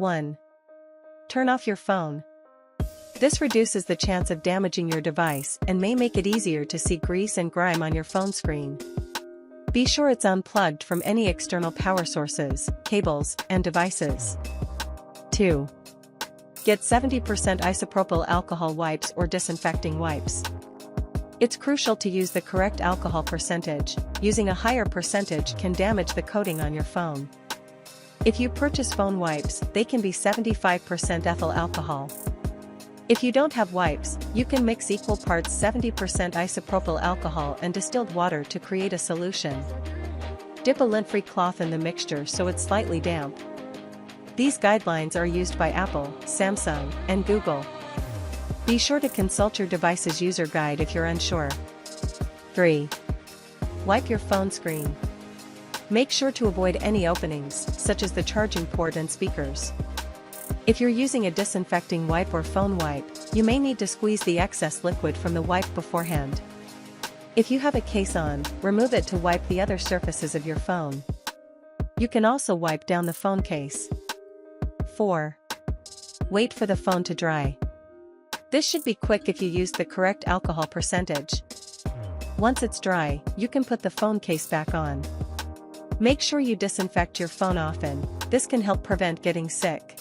1. Turn off your phone. This reduces the chance of damaging your device and may make it easier to see grease and grime on your phone screen. Be sure it's unplugged from any external power sources, cables, and devices. 2. Get 70% isopropyl alcohol wipes or disinfecting wipes. It's crucial to use the correct alcohol percentage. Using a higher percentage can damage the coating on your phone. If you purchase phone wipes, they can be 75% ethyl alcohol. If you don't have wipes, you can mix equal parts 70% isopropyl alcohol and distilled water to create a solution. Dip a lint-free cloth in the mixture so it's slightly damp. These guidelines are used by Apple, Samsung, and Google. Be sure to consult your device's user guide if you're unsure. 3. Wipe your phone screen. Make sure to avoid any openings, such as the charging port and speakers. If you're using a disinfecting wipe or phone wipe, you may need to squeeze the excess liquid from the wipe beforehand. If you have a case on, remove it to wipe the other surfaces of your phone. You can also wipe down the phone case. 4. Wait for the phone to dry. This should be quick if you use the correct alcohol percentage. Once it's dry, you can put the phone case back on. Make sure you disinfect your phone often. This can help prevent getting sick.